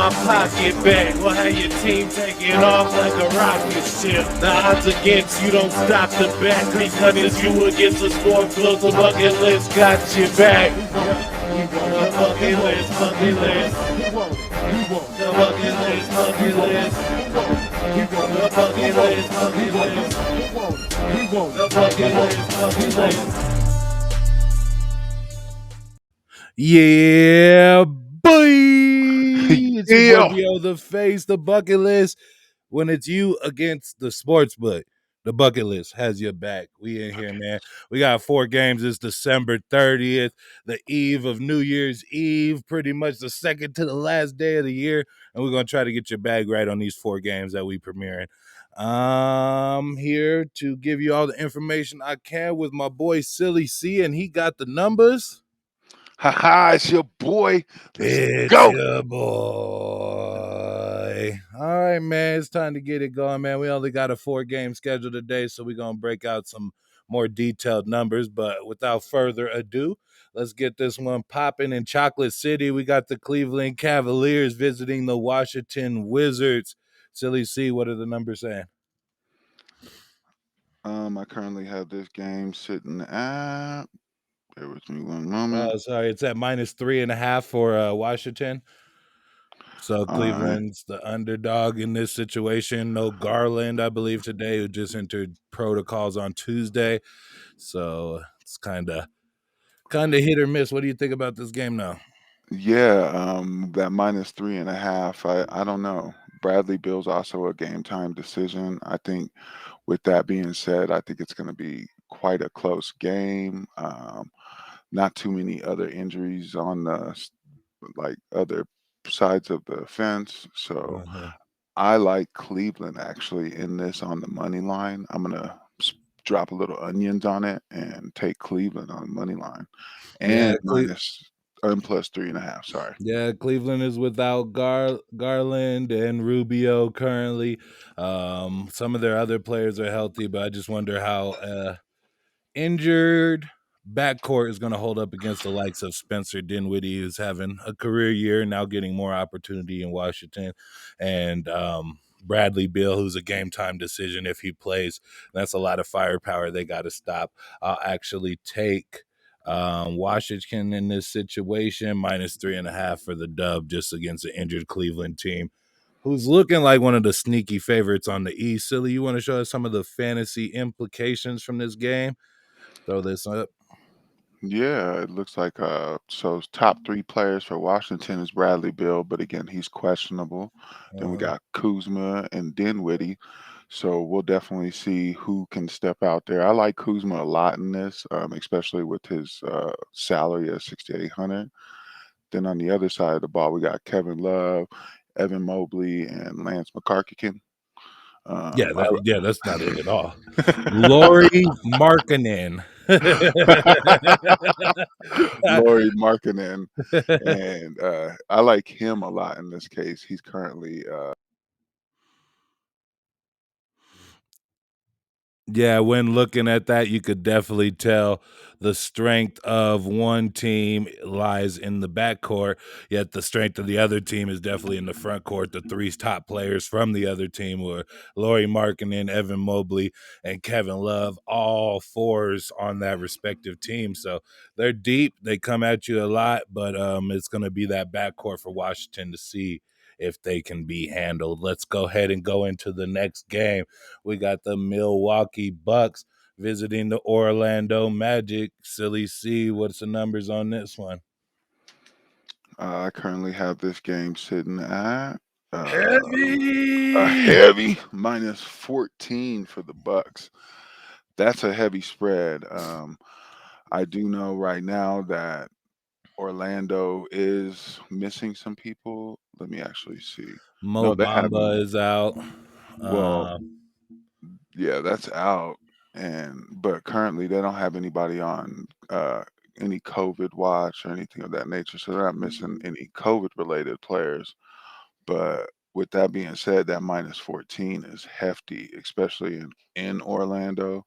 my pocket back. We'll have your team taking off like a rocket ship. The odds against you don't stop the bet. Because it's you against the sport close, the bucket list got your back. The bucket list, bucket list. The bucket list, bucket list. The bucket list, bucket list. The bucket list, bucket list. Yeah, boy. It's your boy Yeah. Bio, the face, the bucket list. When it's you against the sports book, the bucket list has your back. We in here, man. We got 4 games. It's December 30th, the eve of New Year's Eve, pretty much the second to the last day of the year. And we're gonna try to get your bag right on these 4 games that we premiering. I'm here to give you all the information I can with my boy Silly C, and he got the numbers. Haha, it's your boy. Let's It's go. your boy. All right, man. It's time to get it going, man. We only got a 4-game schedule today, so we're going to break out some more detailed numbers. But without further ado, let's get this one popping in Chocolate City. We got the Cleveland Cavaliers visiting the Washington Wizards. Silly C, what are the numbers saying? I currently have this game sitting at. Bear with me one moment. Oh, sorry. It's at -3.5 for Washington. So All right. Cleveland's the underdog in this situation. No Garland, I believe, today, who just entered protocols on Tuesday. So it's kind of hit or miss. What do you think about this game now? Yeah, that -3.5. I don't know. Bradley Bill's also a game time decision. I think with that being said, I think it's going to be quite a close game. Not too many other injuries on like other sides of the fence. So Uh-huh. I like Cleveland actually in this on the money line. I'm gonna drop a little onions on it and take Cleveland on the money line Yeah, and minus and plus 3.5. Sorry. Cleveland is without Garland and Rubio currently. Some of their other players are healthy, but I just wonder how injured backcourt is going to hold up against the likes of Spencer Dinwiddie, who's having a career year, now getting more opportunity in Washington, and Bradley Beal, who's a game time decision if he plays. That's a lot of firepower they got to stop. I'll actually take Washington in this situation, -3.5 for the dub, just against the injured Cleveland team, who's looking like one of the sneaky favorites on the East. Silly, you want to show us some of the fantasy implications from this game? Throw this up. Yeah, it looks like so top 3 players for Washington is Bradley Bill, but again, he's questionable. Then we Uh-huh. got Kuzma and Dinwiddie. So we'll definitely see who can step out there. I like Kuzma a lot in this, especially with his salary at 6,800. Then on the other side of the ball, we got Kevin Love, Evan Mobley, and Lance McCarkican. Yeah, I, that's not it at all. Laurie Markkinen. Laurie Markkinen, and I like him a lot in this case. He's currently Yeah, when looking at that, you could definitely tell the strength of one team lies in the backcourt, yet the strength of the other team is definitely in the front court. The 3 top players from the other team were Laurie Markkinen, Evan Mobley, and Kevin Love, all 4s on that respective team. So they're deep. They come at you a lot, but it's going to be that backcourt for Washington to see if they can be handled. Let's go ahead and go into the next game. We got the Milwaukee Bucks visiting the Orlando Magic. Silly C, what's the numbers on this one? I currently have this game sitting at a Heavy. heavy -14 for the Bucks. That's a heavy spread. I do know right now that Orlando is missing some people. Let me actually see. Mo No, they Bamba haven't. is out. Well, Uh, yeah, that's out. And but currently they don't have anybody on any COVID watch or anything of that nature. So they're not missing any COVID related players. But with that being said, that minus 14 is hefty, especially in Orlando.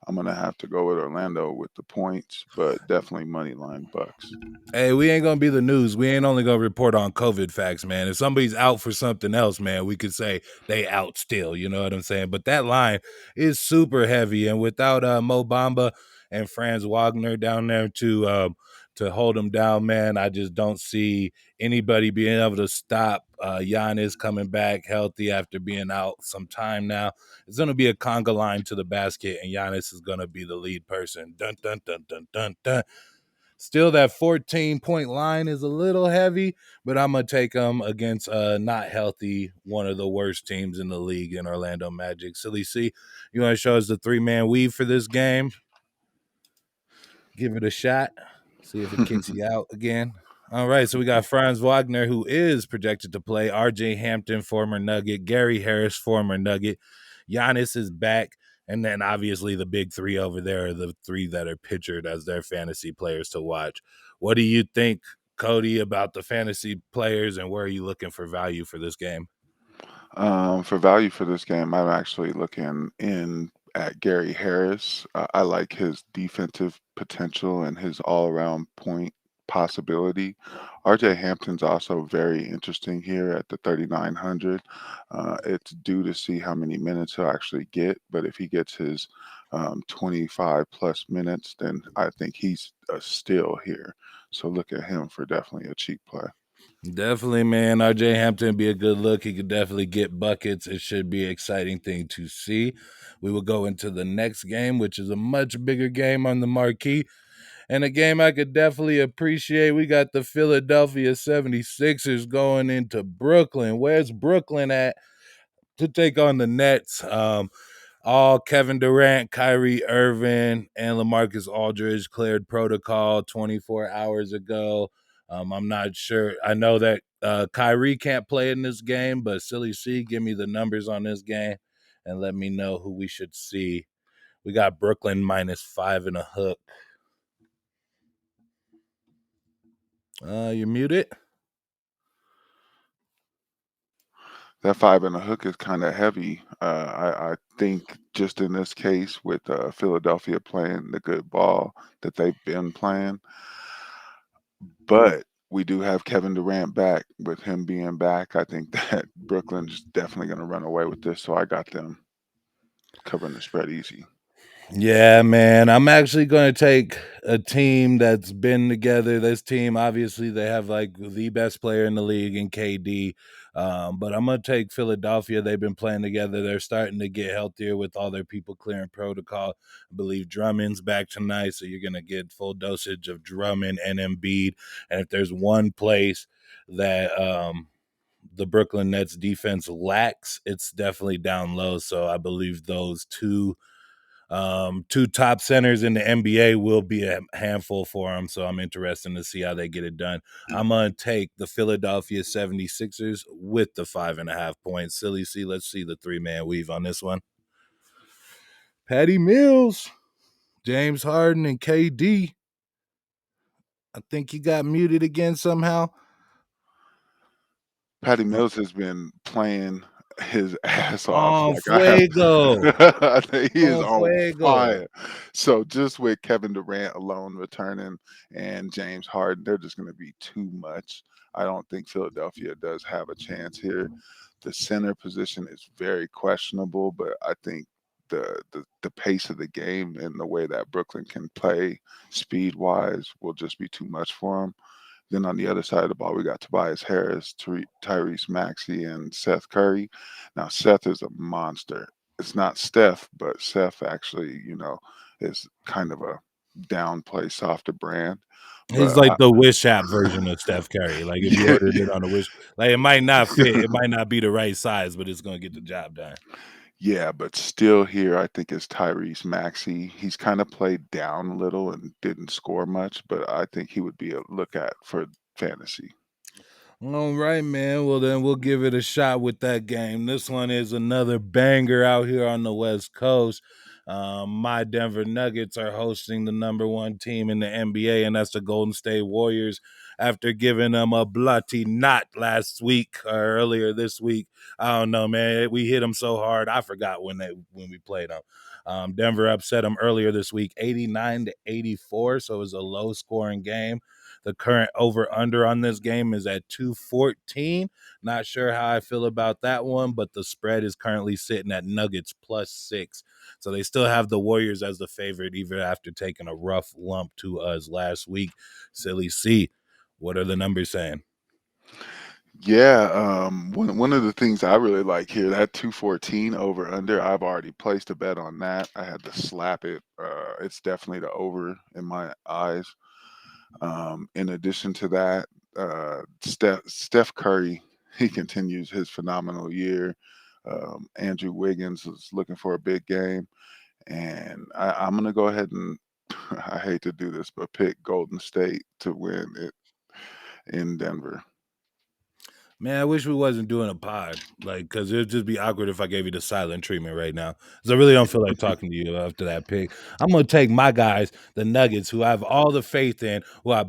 I'm gonna have to go with Orlando with the points, but definitely money line Bucks. Hey, we ain't gonna be the news. We ain't only gonna report on COVID facts, man. If somebody's out for something else, man, we could say they out still. You know what I'm saying? But that line is super heavy, and without Mo Bamba and Franz Wagner down there to hold them down, man, I just don't see anybody being able to stop Giannis coming back healthy after being out some time now. It's gonna be a conga line to the basket, and Giannis is gonna be the lead person. Dun dun dun dun dun dun. Still, that 14-point line is a little heavy, but I'm going to take them against not healthy, one of the worst teams in the league in Orlando Magic. Silly C, you want to show us the three-man weave for this game? Give it a shot. See if it kicks you out again. All right, so we got Franz Wagner, who is projected to play, RJ Hampton, former Nugget, Gary Harris, former Nugget. Giannis is back. And then obviously the big three over there are the three that are pictured as their fantasy players to watch. What do you think, Cody, about the fantasy players, and where are you looking for value for this game? For value for this game, I'm actually looking in at Gary Harris. I like his defensive potential and his all-around point possibility. RJ Hampton's also very interesting here at the 3,900. It's due to see how many minutes he'll actually get, but if he gets his 25 plus minutes, then I think he's a steal here. So look at him for definitely a cheap play. Definitely, man. RJ Hampton be a good look. He could definitely get buckets. It should be an exciting thing to see. We will go into the next game, which is a much bigger game on the marquee, and a game I could definitely appreciate. We got the Philadelphia 76ers going into Brooklyn. Where's Brooklyn at to take on the Nets? All Kevin Durant, Kyrie Irving, and LaMarcus Aldridge cleared protocol 24 hours ago. I'm not sure. I know that Kyrie can't play in this game, but Silly C, give me the numbers on this game and let me know who we should see. We got Brooklyn -5 and a hook. You're muted. That 5 and a hook is kind of heavy. I think just in this case with Philadelphia playing the good ball that they've been playing, but we do have Kevin Durant back. With him being back, I think that Brooklyn's definitely going to run away with this. So I got them covering the spread easy. Yeah, man. I'm actually going to take a team that's been together. This team, obviously, they have like the best player in the league in KD. But I'm going to take Philadelphia. They've been playing together. They're starting to get healthier with all their people clearing protocol. I believe Drummond's back tonight, so you're going to get full dosage of Drummond and Embiid. And if there's one place that the Brooklyn Nets defense lacks, it's definitely down low. So I believe those two top centers in the NBA will be a handful for them, so I'm interested to see how they get it done. I'm going to take the Philadelphia 76ers with the 5.5 points. Silly C, let's see the three-man weave on this one. Patty Mills, James Harden, and KD. I think he got muted again somehow. Patty Mills has been playing his ass off. On Like I have fuego. I think he is On on fuego. fire. So just with Kevin Durant alone returning and James Harden, they're just going to be too much. I don't think Philadelphia does have a chance here. The center position is very questionable, but I think the pace of the game and the way that Brooklyn can play speed wise will just be too much for them. Then on the other side of the ball, we got Tobias Harris, Tyrese Maxey, and Seth Curry. Now, Seth is a monster. It's not Steph, but Seth actually, is kind of a downplay, softer brand. He's But like the Wish app version of Steph Curry. Like if you yeah, ordered it on a Wish, like it might not fit, it might not be the right size, but it's gonna get the job done. yeah, but still here, I think it's Tyrese Maxey. He's kind of played down a little and didn't score much, but I think he would be a look at for fantasy. All right, man. Well, then we'll give it a shot with that game. This one is another banger out here on the West Coast. My Denver Nuggets are hosting the number one team in the NBA, and that's the Golden State Warriors after giving them a bloody knot last week or earlier this week. I don't know, man. We hit them so hard. I forgot when we played them. Denver upset them earlier this week, 89-84. So it was a low scoring game. The current over under on this game is at 214. Not sure how I feel about that one, but the spread is currently sitting at Nuggets +6. So they still have the Warriors as the favorite, even after taking a rough lump to us last week. Silly C. What are the numbers saying? Yeah, one of the things I really like here, that 214 over under, I've already placed a bet on that. I had to slap it. It's definitely the over in my eyes. In addition to that, Steph Curry, he continues his phenomenal year. Andrew Wiggins is looking for a big game, and I'm gonna go ahead and I hate to do this, but pick Golden State to win it in Denver. Man, I wish we wasn't doing a pod, like, because it'd just be awkward if I gave you the silent treatment right now. Because I really don't feel like talking to you after that pick. I'm gonna take my guys, the Nuggets, who I have all the faith in, who I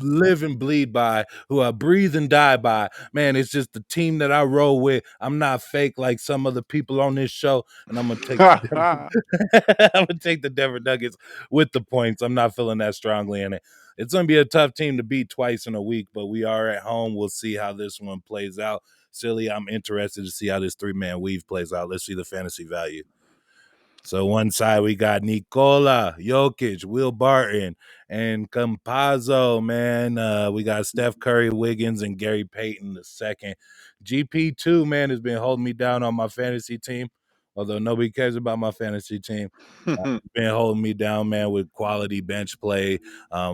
live and bleed by, who I breathe and die by. Man, it's just the team that I roll with. I'm not fake like some of the people on this show, and I'm gonna take the I'm gonna take the Denver Nuggets with the points. I'm not feeling that strongly in it. It's going to be a tough team to beat twice in a week, but we are at home. We'll see how this one plays out. Silly, I'm interested to see how this three-man weave plays out. Let's see the fantasy value. So one side we got Nikola, Jokic, Will Barton, and Campazzo, man. We got Steph Curry, Wiggins, and Gary Payton the second. GP2, man, has been holding me down on my fantasy team, although nobody cares about my fantasy team. Been holding me down, man, with quality bench play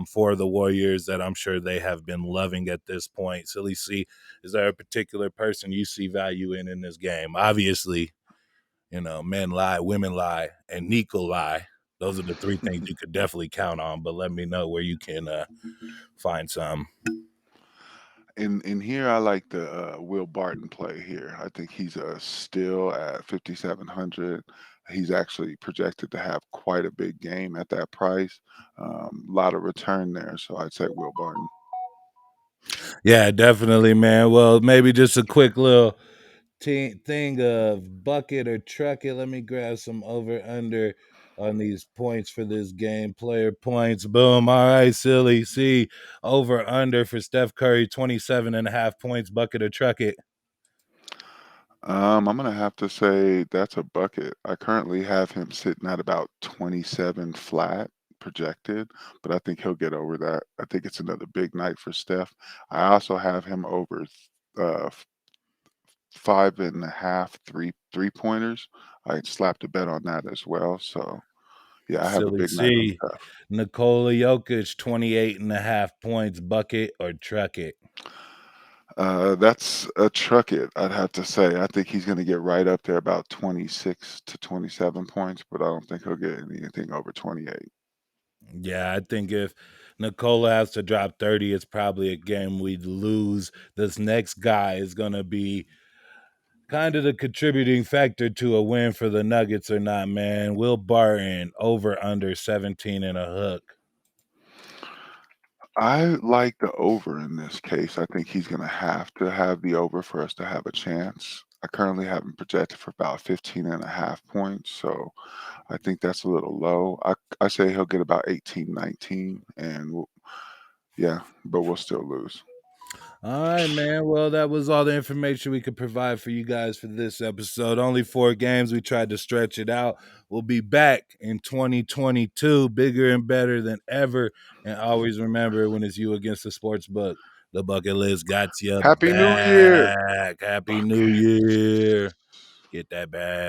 for the Warriors that I'm sure they have been loving at this point. Silly C, is there a particular person you see value in this game? Obviously, men lie, women lie, and Nico lie. Those are the three things you could definitely count on, but let me know where you can find some. In here, I like the Will Barton play here. I think he's still at 5,700. He's actually projected to have quite a big game at that price. A lot of return there, so I'd say Will Barton. Yeah, definitely, man. Well, maybe just a quick little thing of bucket or truck it. Let me grab some over under on these points for this game. Player points. Boom. All right, silly. See, over under for Steph Curry, 27.5 points. Bucket or truck it. I'm gonna have to say that's a bucket. I currently have him sitting at about 27 flat projected, but I think he'll get over that. I think it's another big night for Steph. I also have him over 5.5 three pointers. I slapped a bet on that as well. So yeah, I have a Silly big night on C. Steph. Nikola Jokic, 28.5 points. Bucket or truck it. That's a truck it, I'd have to say. I think he's going to get right up there about 26 to 27 points, but I don't think he'll get anything over 28. Yeah, I think if Nikola has to drop 30, it's probably a game we'd lose. This next guy is going to be kind of the contributing factor to a win for the Nuggets or not, man. Will Barton, over under 17 and a hook. I like the over in this case. I think he's going to have the over for us to have a chance. I currently have him projected for about 15.5 points, so I think that's a little low. I say he'll get about 18, 19, and yeah, but we'll still lose. All right, man. Well, that was all the information we could provide for you guys for this episode. Only 4 games. We tried to stretch it out. We'll be back in 2022, bigger and better than ever. And always remember, when it's you against the sports book, the bucket list got you Happy New Year! back. Happy New Year. Get that back.